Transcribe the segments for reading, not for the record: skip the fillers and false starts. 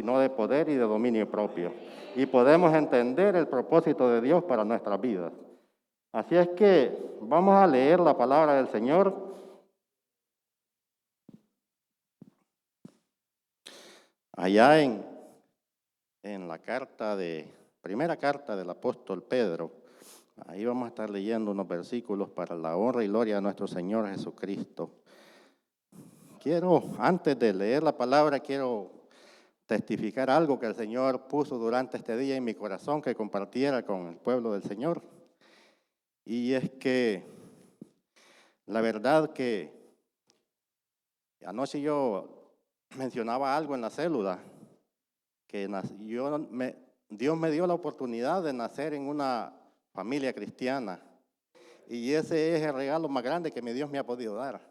sino de poder y de dominio propio. Y podemos entender el propósito de Dios para nuestras vidas. Así es que vamos a leer la palabra del Señor. Allá en la primera carta del apóstol Pedro, ahí vamos a estar leyendo unos versículos para la honra y gloria de nuestro Señor Jesucristo. Antes de leer la palabra, quiero testificar algo que el Señor puso durante este día en mi corazón que compartiera con el pueblo del Señor. Y es que la verdad que anoche yo mencionaba algo en la célula, que Dios me dio la oportunidad de nacer en una familia cristiana. Y ese es el regalo más grande que Dios me ha podido dar.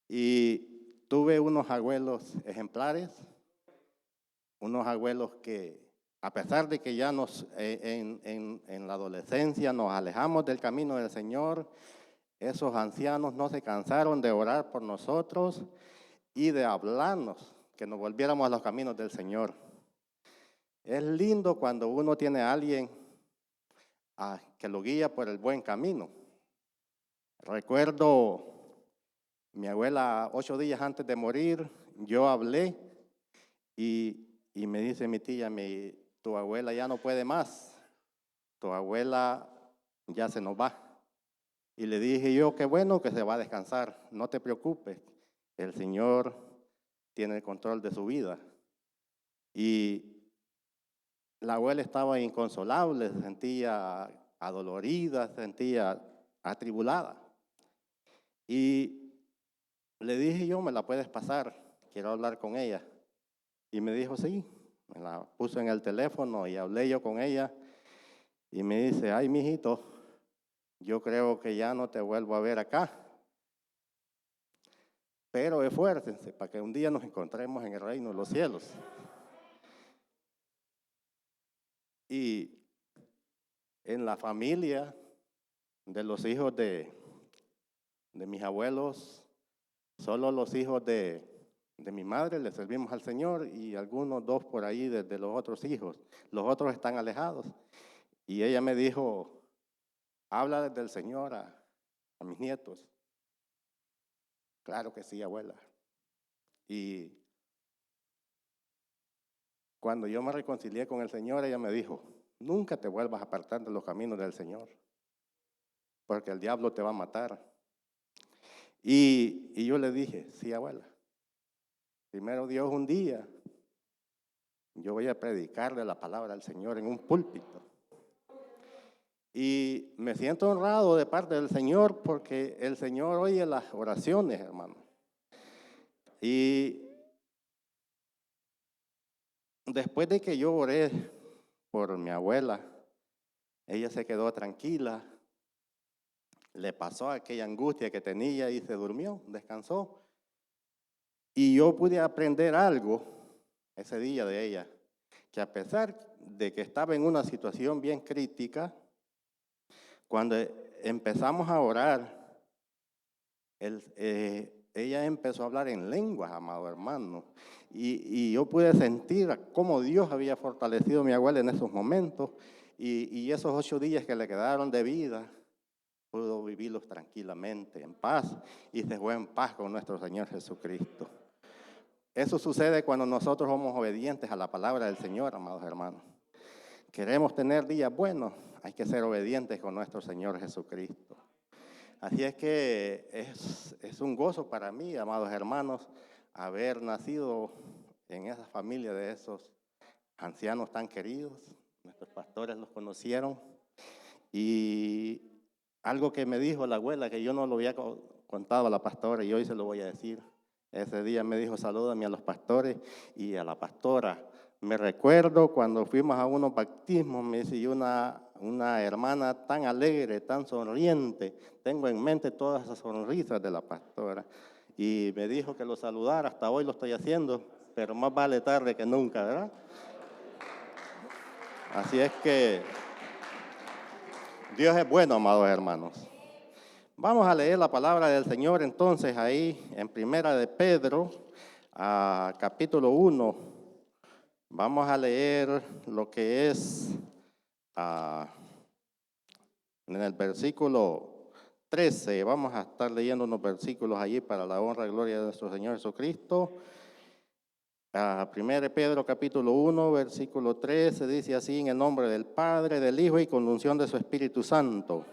Y tuve unos abuelos ejemplares, unos abuelos que, a pesar de que ya en la adolescencia nos alejamos del camino del Señor, esos ancianos no se cansaron de orar por nosotros y de hablarnos que nos volviéramos a los caminos del Señor. Es lindo cuando uno tiene a alguien que lo guía por el buen camino. Recuerdo mi abuela 8 días antes de morir, yo hablé y me dice mi tía, tu abuela ya no puede más, tu abuela ya se nos va. Y le dije yo, qué bueno que se va a descansar, no te preocupes, el Señor tiene el control de su vida. Y la abuela estaba inconsolable, se sentía adolorida, se sentía atribulada. Y le dije yo, me la puedes pasar, quiero hablar con ella. Y me dijo, sí, me la puso en el teléfono y hablé yo con ella. Y me dice, ay, mijito, yo creo que ya no te vuelvo a ver acá. Pero esfuércense para que un día nos encontremos en el reino de los cielos. Y en la familia de los hijos de mis abuelos, solo los hijos de mi madre le servimos al Señor y algunos 2 por ahí de los otros hijos. Los otros están alejados. Y ella me dijo, habla del Señor a mis nietos. Claro que sí, abuela. Y cuando yo me reconcilié con el Señor, ella me dijo, nunca te vuelvas a apartar de los caminos del Señor, porque el diablo te va a matar. Y yo le dije, sí, abuela, primero Dios, un día yo voy a predicarle la palabra del Señor en un púlpito. Y me siento honrado de parte del Señor porque el Señor oye las oraciones, hermano. Y después de que yo oré por mi abuela, ella se quedó tranquila, le pasó aquella angustia que tenía y se durmió, descansó. Y yo pude aprender algo ese día de ella, que a pesar de que estaba en una situación bien crítica, cuando empezamos a orar, ella empezó a hablar en lenguas, amado hermano, y yo pude sentir cómo Dios había fortalecido a mi abuela en esos momentos, y esos 8 días que le quedaron de vida, pudo vivirlos tranquilamente, en paz, y se fue en paz con nuestro Señor Jesucristo. Eso sucede cuando nosotros somos obedientes a la palabra del Señor, amados hermanos. Queremos tener días buenos, hay que ser obedientes con nuestro Señor Jesucristo. Así es que es un gozo para mí, amados hermanos, haber nacido en esa familia de esos ancianos tan queridos. Nuestros pastores los conocieron. Y algo que me dijo la abuela, que yo no lo había contado a la pastora y hoy se lo voy a decir. Ese día me dijo, salúdame a los pastores y a la pastora. Me recuerdo cuando fuimos a unos bautismos, me dice, una hermana tan alegre, tan sonriente. Tengo en mente todas esas sonrisas de la pastora. Y me dijo que lo saludara, hasta hoy lo estoy haciendo, pero más vale tarde que nunca, ¿verdad? Así es que Dios es bueno, amados hermanos. Vamos a leer la palabra del Señor entonces ahí en Primera de Pedro, capítulo 1. Vamos a leer lo que es en el versículo 13. Vamos a estar leyendo unos versículos allí para la honra y gloria de nuestro Señor Jesucristo. 1 Pedro capítulo 1, versículo 13 dice así: en el nombre del Padre, del Hijo y con unción de su Espíritu Santo.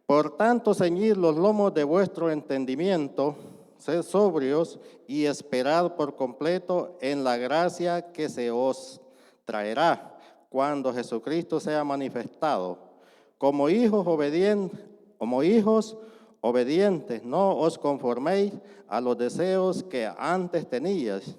Por tanto, ceñid los lomos de vuestro entendimiento, sed sobrios y esperad por completo en la gracia que se os traerá cuando Jesucristo sea manifestado. Como hijos obedientes, no os conforméis a los deseos que antes teníais,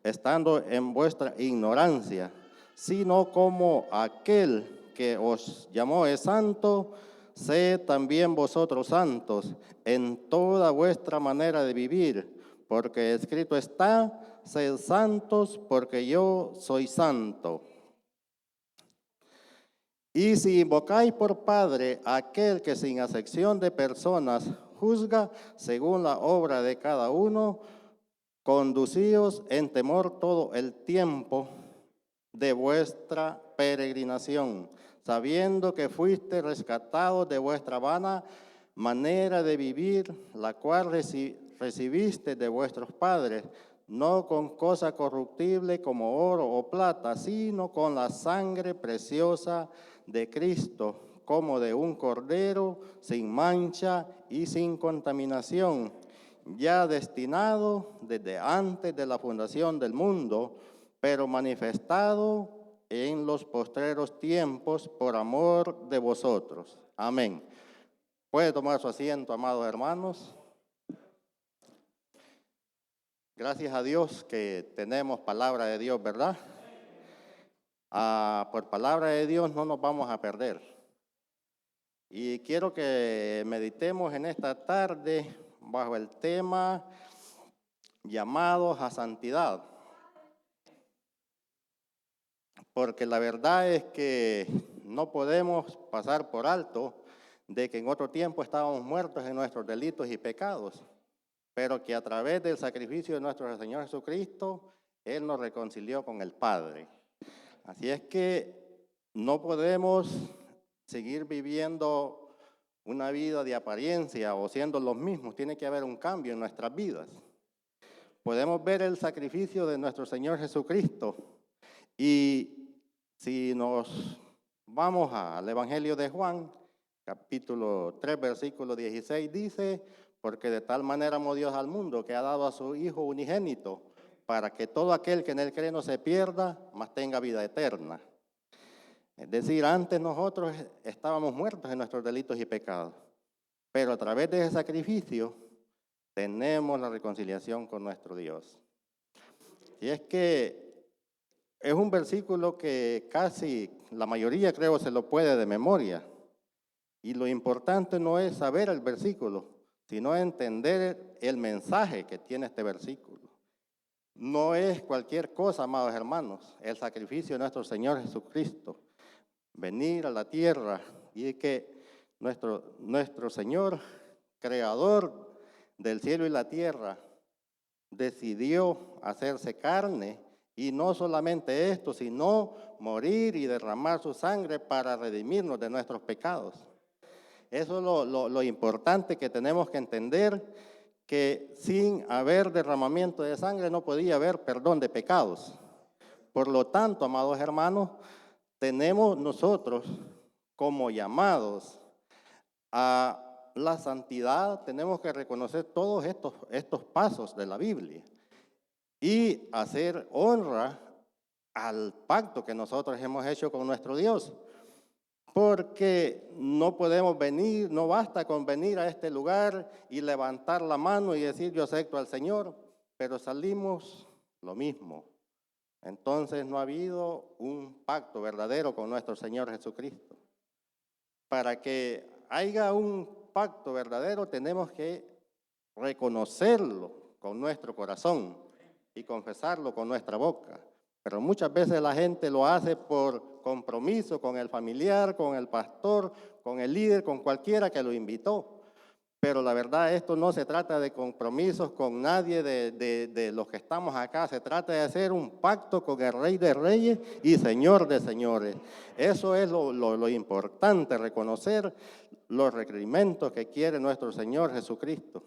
estando en vuestra ignorancia, sino como aquel que os llamó es santo, sed también vosotros santos en toda vuestra manera de vivir, porque escrito está: sed santos porque yo soy santo. Y si invocáis por Padre a aquel que sin acepción de personas juzga según la obra de cada uno, conducíos en temor todo el tiempo de vuestra peregrinación, sabiendo que fuiste rescatados de vuestra vana manera de vivir, la cual recibiste de vuestros padres, no con cosa corruptible como oro o plata, sino con la sangre preciosa de Cristo, como de un cordero sin mancha y sin contaminación, ya destinado desde antes de la fundación del mundo, pero manifestado en los postreros tiempos por amor de vosotros. Amén. Puede tomar su asiento, amados hermanos. Gracias a Dios que tenemos palabra de Dios, ¿verdad? Por palabra de Dios no nos vamos a perder. Y quiero que meditemos en esta tarde bajo el tema llamados a santidad. Porque la verdad es que no podemos pasar por alto de que en otro tiempo estábamos muertos en nuestros delitos y pecados, pero que a través del sacrificio de nuestro Señor Jesucristo, Él nos reconcilió con el Padre. Así es que no podemos seguir viviendo una vida de apariencia o siendo los mismos. Tiene que haber un cambio en nuestras vidas. Podemos ver el sacrificio de nuestro Señor Jesucristo. Y si nos vamos al Evangelio de Juan, capítulo 3, versículo 16, dice: porque de tal manera amó Dios al mundo que ha dado a su Hijo unigénito, para que todo aquel que en él cree no se pierda, mas tenga vida eterna. Es decir, antes nosotros estábamos muertos en nuestros delitos y pecados, pero a través de ese sacrificio tenemos la reconciliación con nuestro Dios. Y es que es un versículo que casi la mayoría, creo, se lo puede de memoria. Y lo importante no es saber el versículo, sino entender el mensaje que tiene este versículo. No es cualquier cosa, amados hermanos, el sacrificio de nuestro Señor Jesucristo. Venir a la tierra y que nuestro Señor, creador del cielo y la tierra, decidió hacerse carne. Y no solamente esto, sino morir y derramar su sangre para redimirnos de nuestros pecados. Eso es lo importante que tenemos que entender, que sin haber derramamiento de sangre no podía haber perdón de pecados. Por lo tanto, amados hermanos, tenemos nosotros como llamados a la santidad, tenemos que reconocer todos estos pasos de la Biblia y hacer honra al pacto que nosotros hemos hecho con nuestro Dios. Porque no podemos venir, no basta con venir a este lugar y levantar la mano y decir yo acepto al Señor, pero salimos lo mismo. Entonces no ha habido un pacto verdadero con nuestro Señor Jesucristo. Para que haya un pacto verdadero tenemos que reconocerlo con nuestro corazón y confesarlo con nuestra boca. Pero muchas veces la gente lo hace por compromiso con el familiar, con el pastor, con el líder, con cualquiera que lo invitó. Pero la verdad, esto no se trata de compromisos con nadie de los que estamos acá. Se trata de hacer un pacto con el Rey de Reyes y Señor de Señores. Eso es lo importante, reconocer los requerimientos que quiere nuestro Señor Jesucristo.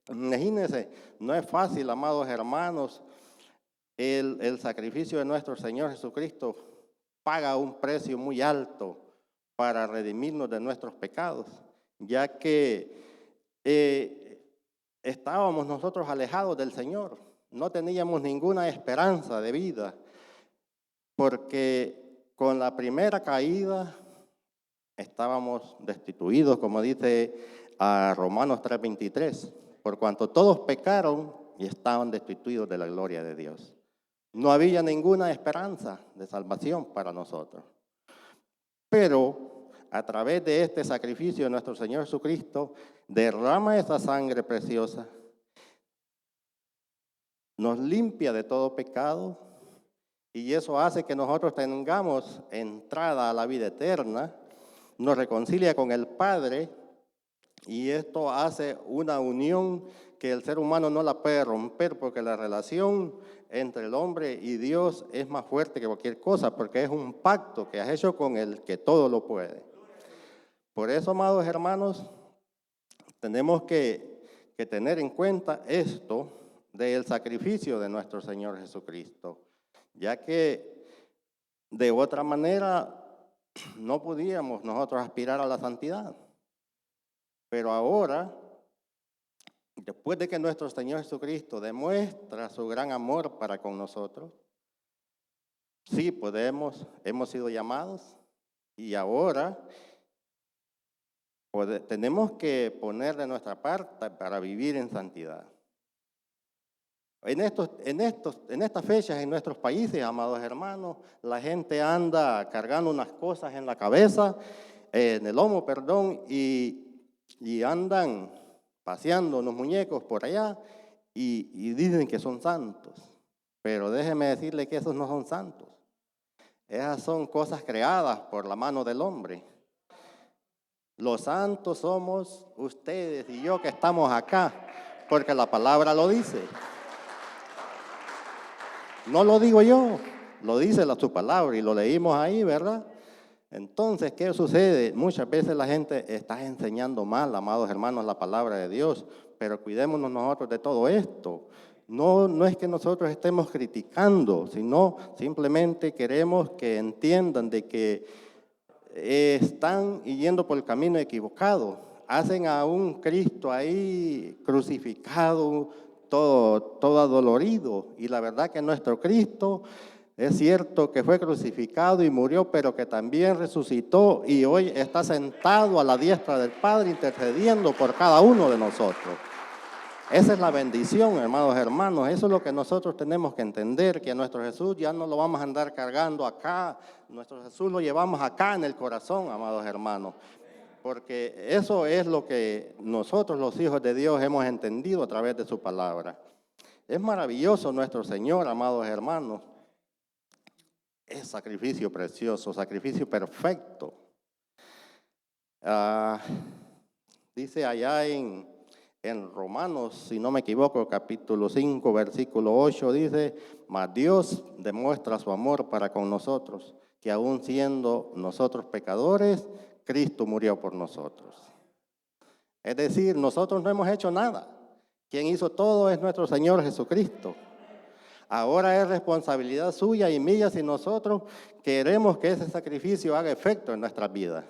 Imagínense, no es fácil, amados hermanos, el sacrificio de nuestro Señor Jesucristo paga un precio muy alto para redimirnos de nuestros pecados, ya que estábamos nosotros alejados del Señor, no teníamos ninguna esperanza de vida, porque con la primera caída estábamos destituidos, como dice a Romanos 3:23, por cuanto todos pecaron y estaban destituidos de la gloria de Dios. No había ninguna esperanza de salvación para nosotros. Pero a través de este sacrificio de nuestro Señor Jesucristo, derrama esa sangre preciosa, nos limpia de todo pecado y eso hace que nosotros tengamos entrada a la vida eterna, nos reconcilia con el Padre y esto hace una unión que el ser humano no la puede romper porque la relación entre el hombre y Dios es más fuerte que cualquier cosa porque es un pacto que has hecho con el que todo lo puede. Por eso, amados hermanos, tenemos que tener en cuenta esto del sacrificio de nuestro Señor Jesucristo, ya que de otra manera no podíamos nosotros aspirar a la santidad. Pero ahora, después de que nuestro Señor Jesucristo demuestra su gran amor para con nosotros, sí hemos sido llamados y ahora tenemos que poner de nuestra parte para vivir en santidad. En estas fechas en nuestros países, amados hermanos, la gente anda cargando unas cosas en la cabeza, en el lomo, y andan paseando unos muñecos por allá y dicen que son santos. Pero déjeme decirle que esos no son santos. Esas son cosas creadas por la mano del hombre. Los santos somos ustedes y yo que estamos acá, porque la palabra lo dice. No lo digo yo, lo dice su palabra y lo leímos ahí, ¿verdad? Entonces, ¿qué sucede? Muchas veces la gente está enseñando mal, amados hermanos, la palabra de Dios, pero cuidémonos nosotros de todo esto. No es que nosotros estemos criticando, sino simplemente queremos que entiendan de que están yendo por el camino equivocado. Hacen a un Cristo ahí crucificado, todo adolorido. Y la verdad que nuestro Cristo es cierto que fue crucificado y murió, pero que también resucitó y hoy está sentado a la diestra del Padre intercediendo por cada uno de nosotros. Esa es la bendición, hermanos. Eso es lo que nosotros tenemos que entender, que a nuestro Jesús ya no lo vamos a andar cargando acá. Nuestro Jesús lo llevamos acá en el corazón, amados hermanos. Porque eso es lo que nosotros, los hijos de Dios, hemos entendido a través de su palabra. Es maravilloso nuestro Señor, amados hermanos. Es sacrificio precioso, sacrificio perfecto. Dice allá en Romanos, si no me equivoco, capítulo 5, versículo 8, dice, mas Dios demuestra su amor para con nosotros, que aun siendo nosotros pecadores, Cristo murió por nosotros. Es decir, nosotros no hemos hecho nada. Quien hizo todo es nuestro Señor Jesucristo. Ahora es responsabilidad suya y mía si nosotros queremos que ese sacrificio haga efecto en nuestras vidas.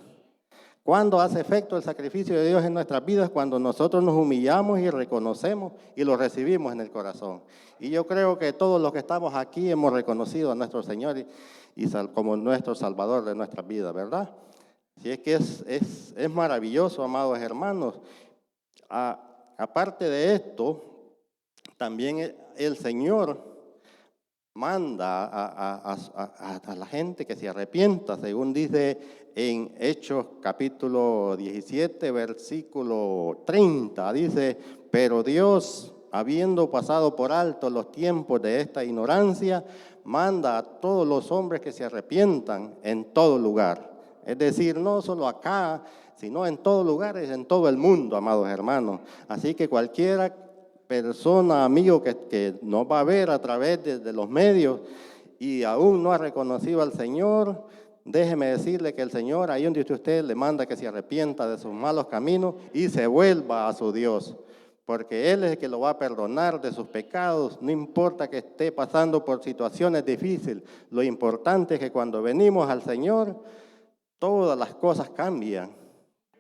¿Cuándo hace efecto el sacrificio de Dios en nuestras vidas? Cuando nosotros nos humillamos y reconocemos y lo recibimos en el corazón. Y yo creo que todos los que estamos aquí hemos reconocido a nuestro Señor como nuestro Salvador de nuestras vidas, ¿verdad? Si es que es maravilloso, amados hermanos. Aparte de esto, también el Señor manda a la gente que se arrepienta, según dice en Hechos capítulo 17, versículo 30, dice, pero Dios, habiendo pasado por alto los tiempos de esta ignorancia, manda a todos los hombres que se arrepientan en todo lugar. Es decir, no solo acá, sino en todos lugares, en todo el mundo, amados hermanos. Así que cualquiera persona, amigo que nos va a ver a través de los medios y aún no ha reconocido al Señor, déjeme decirle que el Señor, ahí donde usted le manda que se arrepienta de sus malos caminos y se vuelva a su Dios, porque Él es el que lo va a perdonar de sus pecados, no importa que esté pasando por situaciones difíciles. Lo importante es que cuando venimos al Señor, todas las cosas cambian.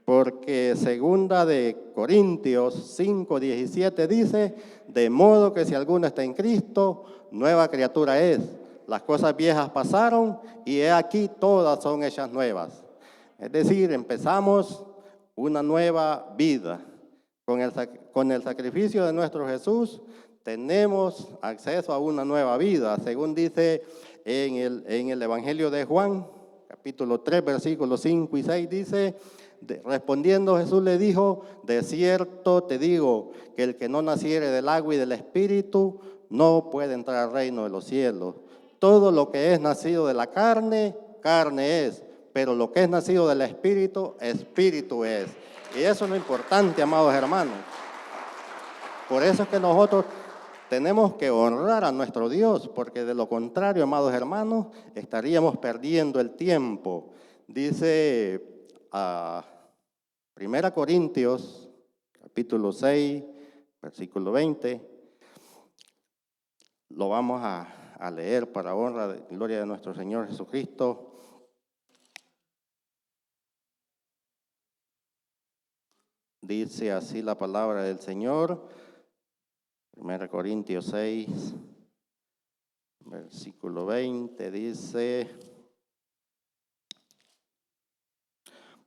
Porque segunda de Corintios 5:17 dice, de modo que si alguno está en Cristo, nueva criatura es. Las cosas viejas pasaron y he aquí todas son hechas nuevas. Es decir, empezamos una nueva vida. Con el sacrificio de nuestro Jesús tenemos acceso a una nueva vida. Según dice en el Evangelio de Juan, capítulo 3, versículos 5 y 6, dice, respondiendo Jesús le dijo, de cierto te digo que el que no naciere del agua y del Espíritu no puede entrar al reino de los cielos. Todo lo que es nacido de la carne, carne es, pero lo que es nacido del Espíritu, Espíritu es. Y eso es lo importante, amados hermanos. Por eso es que nosotros tenemos que honrar a nuestro Dios, porque de lo contrario, amados hermanos, estaríamos perdiendo el tiempo. Dice a 1 Corintios, capítulo 6, versículo 20, lo vamos a leer para honra y gloria de nuestro Señor Jesucristo. Dice así la palabra del Señor, 1 Corintios 6, versículo 20, dice,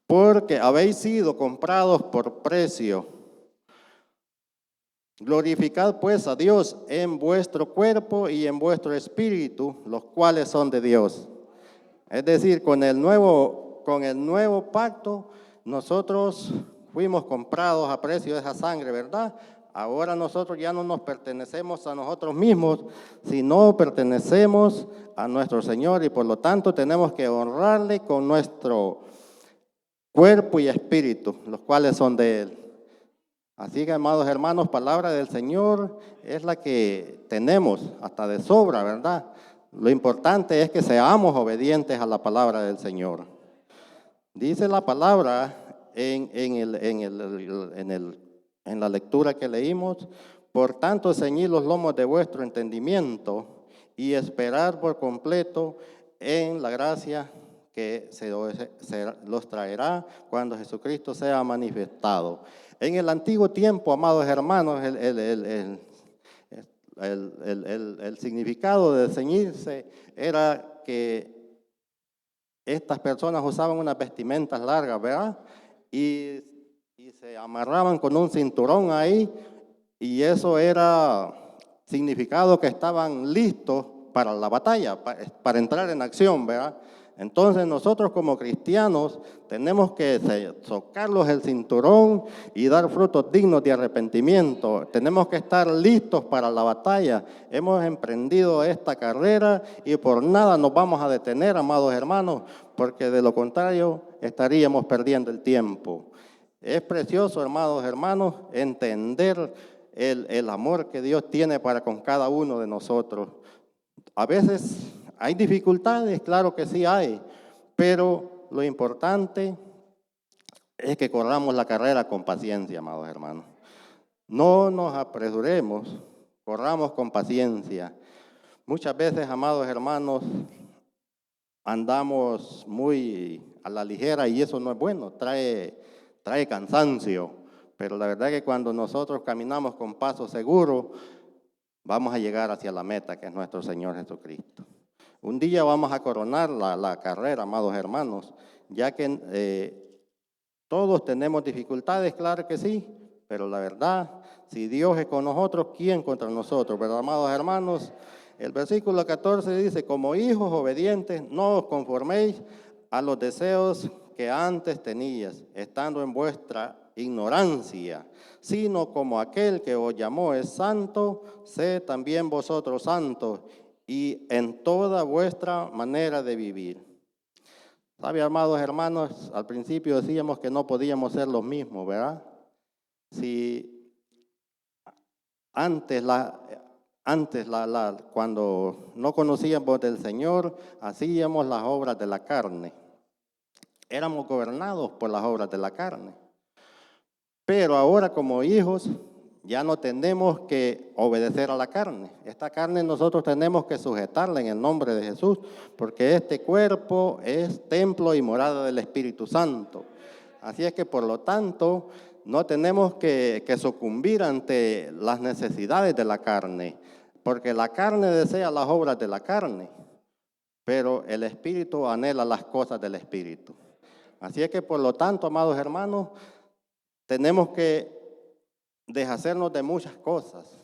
porque habéis sido comprados por precio. Glorificad pues a Dios en vuestro cuerpo y en vuestro espíritu, los cuales son de Dios. Es decir, con el nuevo pacto, nosotros fuimos comprados a precio de esa sangre, ¿verdad? Ahora nosotros ya no nos pertenecemos a nosotros mismos, sino pertenecemos a nuestro Señor y por lo tanto tenemos que honrarle con nuestro cuerpo y espíritu, los cuales son de Él. Así que, amados hermanos, palabra del Señor es la que tenemos hasta de sobra, ¿verdad? Lo importante es que seamos obedientes a la palabra del Señor. Dice la palabra en la lectura que leímos, por tanto, ceñid los lomos de vuestro entendimiento y esperar por completo en la gracia que se los traerá cuando Jesucristo sea manifestado. En el antiguo tiempo, amados hermanos, el significado de ceñirse era que estas personas usaban unas vestimentas largas, ¿verdad? Y se amarraban con un cinturón ahí, y eso era significado que estaban listos para la batalla, para entrar en acción, ¿verdad? Entonces nosotros como cristianos tenemos que socarlos el cinturón y dar frutos dignos de arrepentimiento. Tenemos que estar listos para la batalla. Hemos emprendido esta carrera y por nada nos vamos a detener, amados hermanos, porque de lo contrario estaríamos perdiendo el tiempo. Es precioso, hermanos, entender el amor que Dios tiene para con cada uno de nosotros. A veces hay dificultades, claro que sí hay, pero lo importante es que corramos la carrera con paciencia, amados hermanos. No nos apresuremos, corramos con paciencia. Muchas veces, amados hermanos, andamos muy a la ligera y eso no es bueno, trae cansancio. Pero la verdad es que cuando nosotros caminamos con paso seguro, vamos a llegar hacia la meta que es nuestro Señor Jesucristo. Un día vamos a coronar la carrera, amados hermanos, ya que todos tenemos dificultades, claro que sí, pero la verdad, si Dios es con nosotros, ¿quién contra nosotros? ¿Verdad, amados hermanos? El versículo 14 dice, como hijos obedientes, no os conforméis a los deseos que antes tenías, estando en vuestra ignorancia, sino como aquel que os llamó es santo, sed también vosotros santos, y en toda vuestra manera de vivir. ¿Sabe, amados hermanos? Al principio decíamos que no podíamos ser los mismos, ¿verdad? Si antes, cuando no conocíamos del Señor, hacíamos las obras de la carne. Éramos gobernados por las obras de la carne. Pero ahora como hijos ya no tenemos que obedecer a la carne. Esta carne nosotros tenemos que sujetarla en el nombre de Jesús, porque este cuerpo es templo y morada del Espíritu Santo. Así es que por lo tanto no tenemos que sucumbir ante las necesidades de la carne, porque la carne desea las obras de la carne, pero el Espíritu anhela las cosas del Espíritu. Así es que por lo tanto, amados hermanos, tenemos que deshacernos de muchas cosas.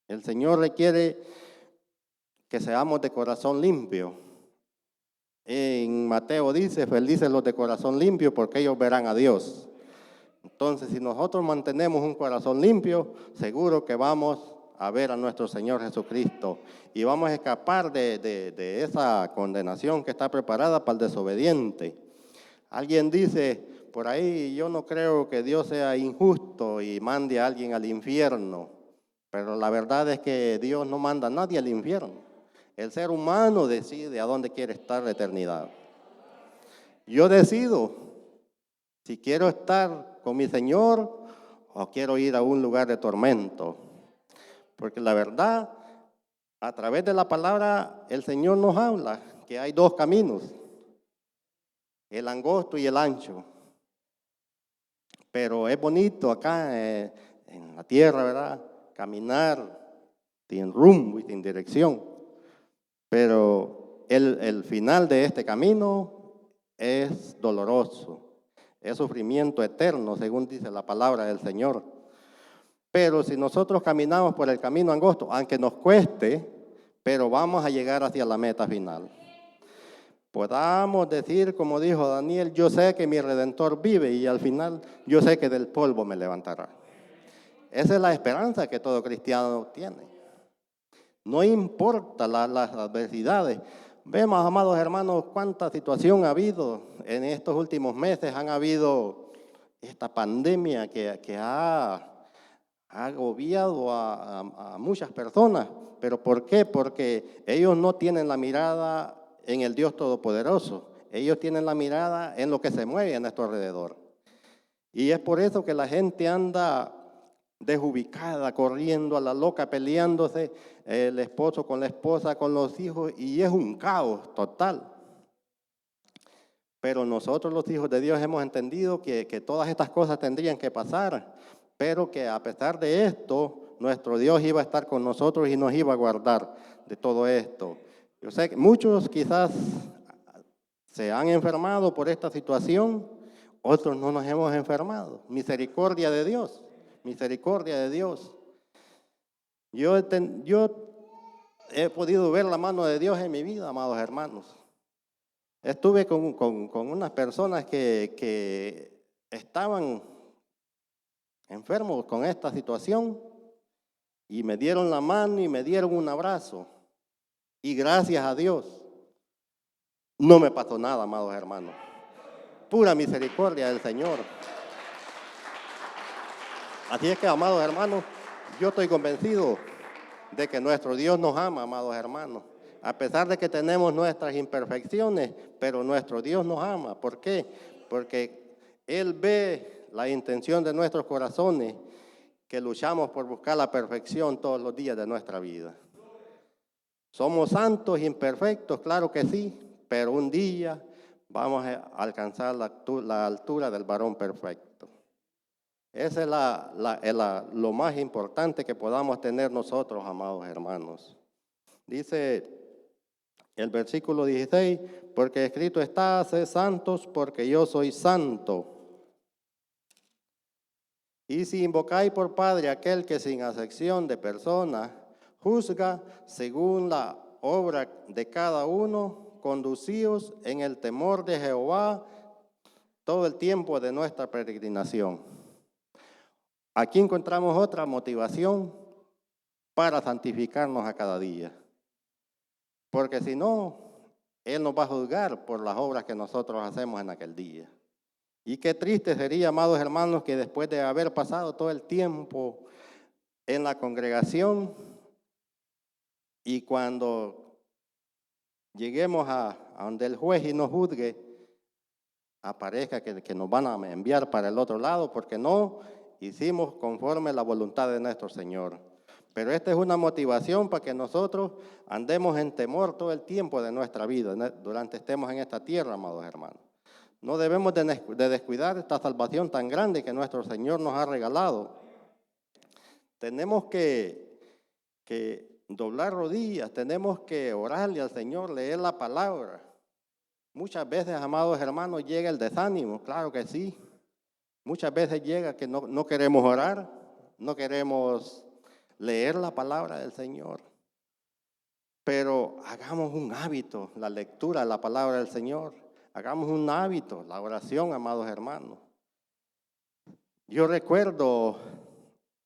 El Señor requiere que seamos de corazón limpio. En Mateo dice, felices los de corazón limpio porque ellos verán a Dios. Entonces, si nosotros mantenemos un corazón limpio, seguro que vamos a ver a nuestro Señor Jesucristo y vamos a escapar de esa condenación que está preparada para el desobediente. Alguien dice por ahí, yo no creo que Dios sea injusto y mande a alguien al infierno, pero la verdad es que Dios no manda a nadie al infierno. El ser humano decide a dónde quiere estar la eternidad. Yo decido si quiero estar con mi Señor o quiero ir a un lugar de tormento. Porque la verdad, a través de la palabra, el Señor nos habla que hay dos caminos, el angosto y el ancho. Pero es bonito acá en la tierra, ¿verdad? Caminar sin rumbo y sin dirección. Pero el final de este camino es doloroso. Es sufrimiento eterno, según dice la palabra del Señor. Pero si nosotros caminamos por el camino angosto, aunque nos cueste, pero vamos a llegar hacia la meta final. Podamos decir, como dijo Daniel, yo sé que mi Redentor vive y al final yo sé que del polvo me levantará. Esa es la esperanza que todo cristiano tiene. No importa las adversidades. Vemos, amados hermanos, cuánta situación ha habido en estos últimos meses. Han habido esta pandemia que ha agobiado a muchas personas. ¿Pero por qué? Porque ellos no tienen la mirada en el Dios Todopoderoso. Ellos tienen la mirada en lo que se mueve a nuestro alrededor. Y es por eso que la gente anda desubicada, corriendo a la loca, peleándose, el esposo con la esposa, con los hijos, y es un caos total. Pero nosotros los hijos de Dios hemos entendido que todas estas cosas tendrían que pasar, pero que a pesar de esto, nuestro Dios iba a estar con nosotros y nos iba a guardar de todo esto. Yo sé que muchos quizás se han enfermado por esta situación, otros no nos hemos enfermado. Misericordia de Dios, misericordia de Dios. Yo he podido ver la mano de Dios en mi vida, amados hermanos. Estuve con unas personas que estaban enfermos con esta situación y me dieron la mano y me dieron un abrazo. Y gracias a Dios, no me pasó nada, amados hermanos. Pura misericordia del Señor. Así es que, amados hermanos, yo estoy convencido de que nuestro Dios nos ama, amados hermanos. A pesar de que tenemos nuestras imperfecciones, pero nuestro Dios nos ama. ¿Por qué? Porque Él ve la intención de nuestros corazones, que luchamos por buscar la perfección todos los días de nuestra vida. Somos santos, imperfectos, claro que sí, pero un día vamos a alcanzar la altura del varón perfecto. Esa es lo más importante que podamos tener nosotros, amados hermanos. Dice el versículo 16, porque escrito está, sed santos porque yo soy santo. Y si invocáis por Padre aquel que sin acepción de persona juzga según la obra de cada uno, conducíos en el temor de Jehová todo el tiempo de nuestra peregrinación. Aquí encontramos otra motivación para santificarnos a cada día. Porque si no, Él nos va a juzgar por las obras que nosotros hacemos en aquel día. Y qué triste sería, amados hermanos, que después de haber pasado todo el tiempo en la congregación y cuando lleguemos a donde el juez y nos juzgue, aparezca que nos van a enviar para el otro lado porque no hicimos conforme la voluntad de nuestro Señor. Pero esta es una motivación para que nosotros andemos en temor todo el tiempo de nuestra vida, durante estemos en esta tierra, amados hermanos. No debemos de descuidar esta salvación tan grande que nuestro Señor nos ha regalado. Tenemos que doblar rodillas, tenemos que orarle al Señor, leer la palabra. Muchas veces, amados hermanos, llega el desánimo, claro que sí. Muchas veces llega que no queremos orar, no queremos leer la palabra del Señor. Pero hagamos un hábito, la lectura de la palabra del Señor. Hagamos un hábito, la oración, amados hermanos. Yo recuerdo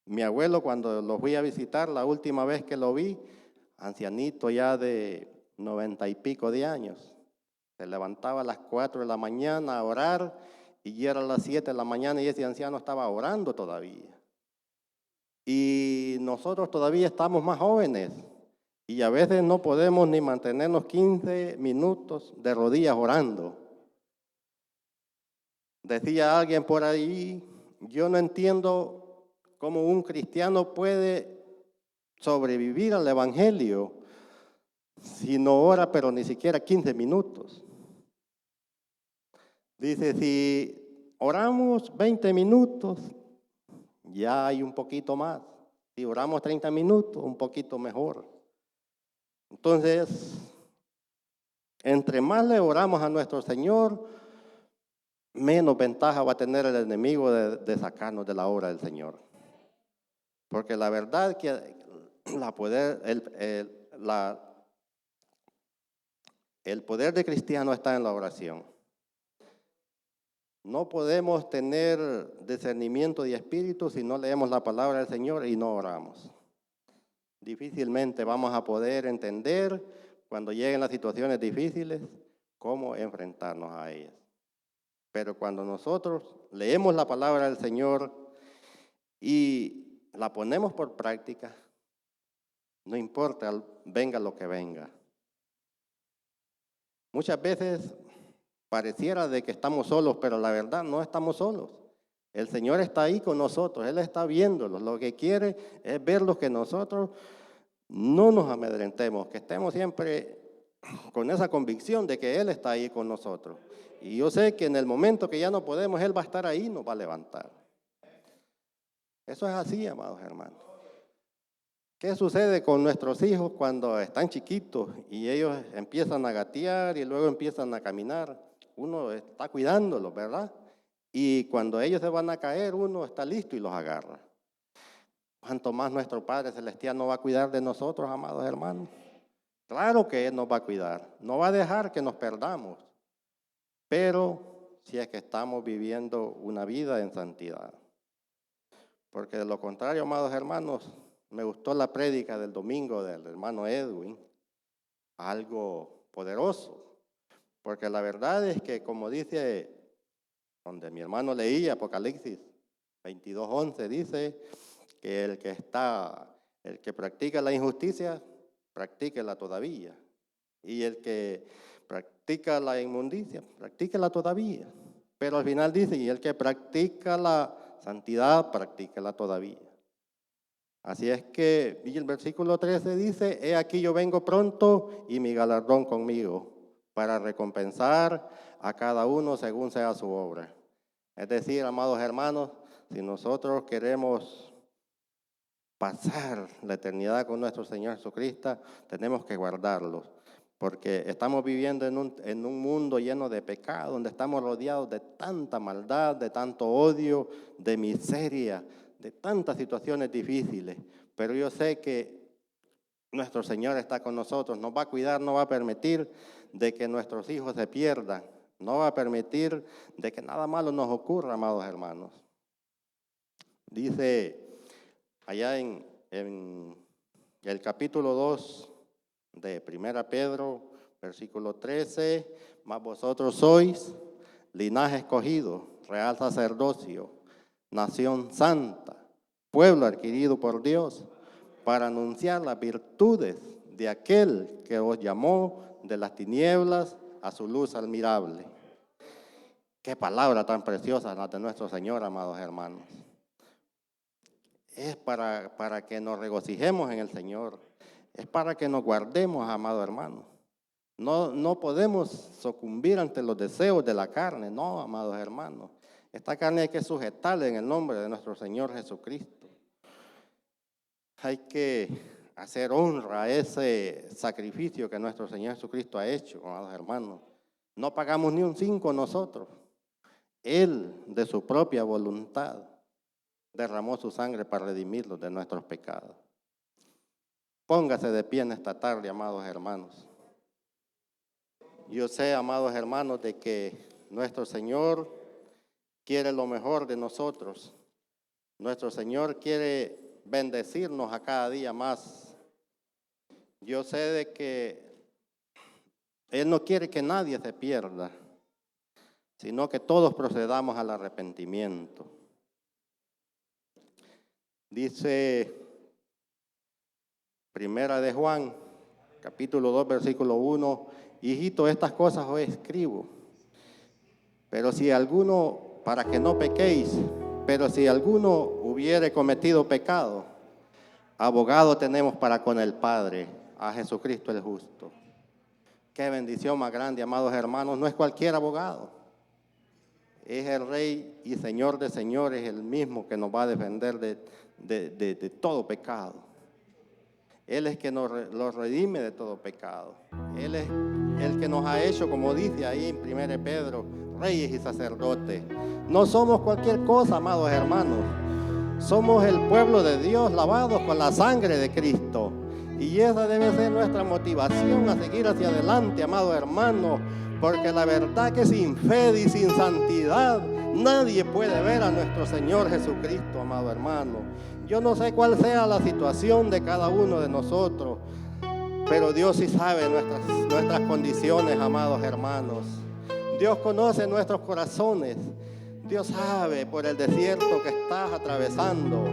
mi abuelo cuando lo fui a visitar, la última vez que lo vi, ancianito ya de 90 y pico de años. Se levantaba a las 4 de la mañana a orar y ya era las 7 de la mañana y ese anciano estaba orando todavía. Y nosotros todavía estamos más jóvenes y a veces no podemos ni mantenernos 15 minutos de rodillas orando. Decía alguien por ahí, yo no entiendo cómo un cristiano puede sobrevivir al evangelio si no ora, pero ni siquiera 15 minutos. Dice, si oramos 20 minutos, ya hay un poquito más. Si oramos 30 minutos, un poquito mejor. Entonces, entre más le oramos a nuestro Señor, menos ventaja va a tener el enemigo de sacarnos de la obra del Señor. Porque la verdad que el poder de cristiano está en la oración. No podemos tener discernimiento de espíritu si no leemos la palabra del Señor y no oramos. Difícilmente vamos a poder entender cuando lleguen las situaciones difíciles cómo enfrentarnos a ellas. Pero cuando nosotros leemos la palabra del Señor y la ponemos por práctica, no importa, venga lo que venga. Muchas veces pareciera de que estamos solos, pero la verdad no estamos solos. El Señor está ahí con nosotros, Él está viéndolos. Lo que quiere es verlos que nosotros no nos amedrentemos, que estemos siempre con esa convicción de que Él está ahí con nosotros. Y yo sé que en el momento que ya no podemos, Él va a estar ahí, nos va a levantar. Eso es así, amados hermanos. ¿Qué sucede con nuestros hijos cuando están chiquitos y ellos empiezan a gatear y luego empiezan a caminar? Uno está cuidándolos, ¿verdad? Y cuando ellos se van a caer, uno está listo y los agarra. ¿Cuánto más nuestro Padre Celestial no va a cuidar de nosotros, amados hermanos? Claro que Él nos va a cuidar, no va a dejar que nos perdamos, pero si es que estamos viviendo una vida en santidad. Porque de lo contrario, amados hermanos, me gustó la prédica del domingo del hermano Edwin, algo poderoso, porque la verdad es que como dice, donde mi hermano leía Apocalipsis 22:11, dice que el que practica la injusticia, practíquela todavía, y el que practica la inmundicia, practíquela todavía, pero al final dice, y el que practica la santidad, practíquela todavía. Así es que, y el versículo 13 dice, he aquí yo vengo pronto y mi galardón conmigo para recompensar a cada uno según sea su obra. Es decir, amados hermanos, si nosotros queremos pasar la eternidad con nuestro Señor Jesucristo, tenemos que guardarlos, porque estamos viviendo en un mundo lleno de pecado, donde estamos rodeados de tanta maldad, de tanto odio, de miseria, de tantas situaciones difíciles, pero yo sé que nuestro Señor está con nosotros, nos va a cuidar, no va a permitir de que nuestros hijos se pierdan, no va a permitir de que nada malo nos ocurra, amados hermanos. Dice allá en el capítulo 2 de 1 Pedro, Versículo 13, mas vosotros sois linaje escogido, real sacerdocio, nación santa, pueblo adquirido por Dios, para anunciar las virtudes de aquel que os llamó de las tinieblas a su luz admirable. Qué palabra tan preciosa la de nuestro Señor, amados hermanos. Es para que nos regocijemos en el Señor. Es para que nos guardemos, amados hermanos. No podemos sucumbir ante los deseos de la carne, no, amados hermanos. Esta carne hay que sujetarla en el nombre de nuestro Señor Jesucristo. Hay que hacer honra a ese sacrificio que nuestro Señor Jesucristo ha hecho, amados hermanos. No pagamos ni un 5 nosotros. Él, de su propia voluntad, derramó su sangre para redimirlos de nuestros pecados. Póngase de pie en esta tarde, amados hermanos. Yo sé, amados hermanos, de que nuestro Señor quiere lo mejor de nosotros. Nuestro Señor quiere bendecirnos a cada día más. Yo sé de que Él no quiere que nadie se pierda, sino que todos procedamos al arrepentimiento. Dice Primera de Juan, capítulo 2, versículo 1, hijito, estas cosas os escribo, pero si alguno, para que no pequéis, pero si alguno hubiere cometido pecado, abogado tenemos para con el Padre, a Jesucristo el justo. Qué bendición más grande, amados hermanos, no es cualquier abogado. Es el Rey y Señor de señores, el mismo que nos va a defender de todo pecado. Él es que nos redime de todo pecado. Él es el que nos ha hecho, como dice ahí en 1 Pedro, reyes y sacerdotes. No somos cualquier cosa, amados hermanos. Somos el pueblo de Dios, lavados con la sangre de Cristo. Y esa debe ser nuestra motivación a seguir hacia adelante, amados hermanos. Porque la verdad que sin fe y sin santidad nadie puede ver a nuestro Señor Jesucristo, amado hermano. Yo no sé cuál sea la situación de cada uno de nosotros, pero Dios sí sabe nuestras condiciones, amados hermanos. Dios conoce nuestros corazones. Dios sabe por el desierto que estás atravesando.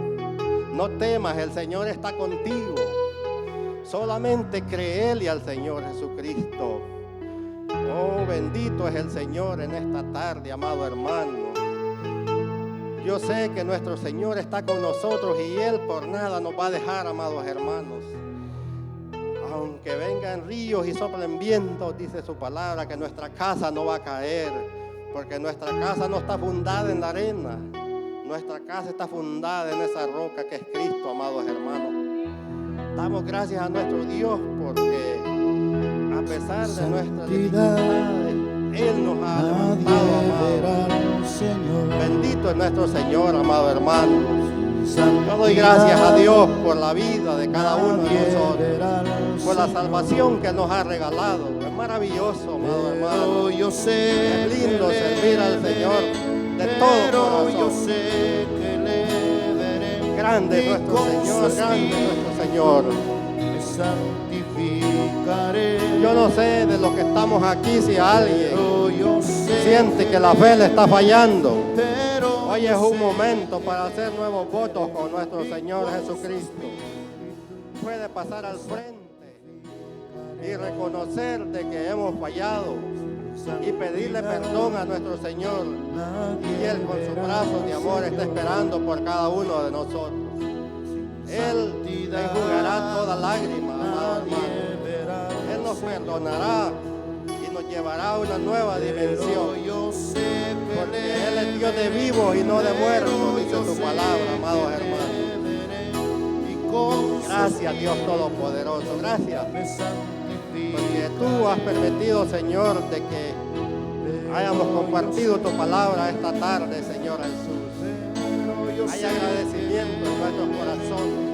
No temas, el Señor está contigo. Solamente créele al Señor Jesucristo. Oh, bendito es el Señor en esta tarde, amado hermano. Yo sé que nuestro Señor está con nosotros y Él por nada nos va a dejar, amados hermanos. Aunque vengan ríos y soplen vientos, dice su palabra, que nuestra casa no va a caer, porque nuestra casa no está fundada en la arena. Nuestra casa está fundada en esa roca que es Cristo, amados hermanos. Damos gracias a nuestro Dios porque a pesar de nuestras dificultades, Él nos ha levantado, amado. Bendito es nuestro Señor, amado hermano. Yo doy gracias a Dios por la vida de cada uno de nosotros, por la salvación que nos ha regalado. Es maravilloso, amado hermano. Es lindo servir al Señor de todo corazón. Grande es nuestro Señor, grande es nuestro Señor. Yo no sé de los que estamos aquí si alguien siente que la fe le está fallando. Hoy es un momento para hacer nuevos votos con nuestro Señor Jesucristo. Puede pasar al frente y reconocer de que hemos fallado y pedirle perdón a nuestro Señor. Y Él con su brazo de amor está esperando por cada uno de nosotros. Él enjugará toda lágrima, amado hermano. Él nos perdonará y nos llevará a una nueva dimensión. Porque Él es Dios de vivos y no de muertos, dice su palabra, amados hermanos. Gracias, Dios Todopoderoso, gracias. Porque tú has permitido, Señor, de que hayamos compartido tu palabra esta tarde, Señor Jesús. Hay agradecimiento en nuestros corazones.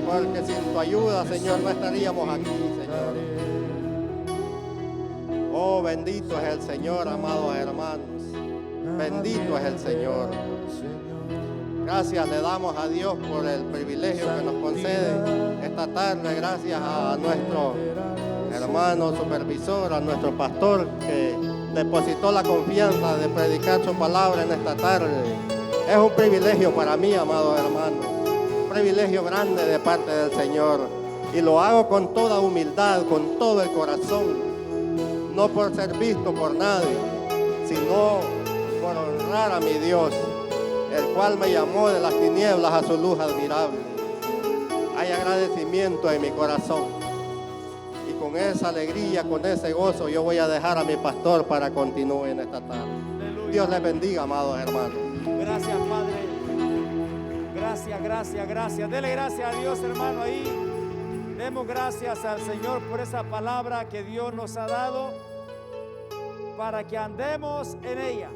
Porque sin tu ayuda, Señor, no estaríamos aquí, Señor. Oh, bendito es el Señor, amados hermanos. Bendito es el Señor. Gracias le damos a Dios por el privilegio que nos concede esta tarde. Gracias a nuestro hermano supervisor, a nuestro pastor que depositó la confianza de predicar su palabra en esta tarde. Es un privilegio para mí, amado hermano, un privilegio grande de parte del Señor. Y lo hago con toda humildad, con todo el corazón, no por ser visto por nadie, sino por honrar a mi Dios, el cual me llamó de las tinieblas a su luz admirable. Hay agradecimiento en mi corazón. Y con esa alegría, con ese gozo, yo voy a dejar a mi pastor para que continúe en esta tarde. Aleluya. Dios les bendiga, amados hermanos. Gracias, Padre. Gracias, gracias, gracias. Dele gracias a Dios, hermano, ahí. Demos gracias al Señor por esa palabra que Dios nos ha dado para que andemos en ella.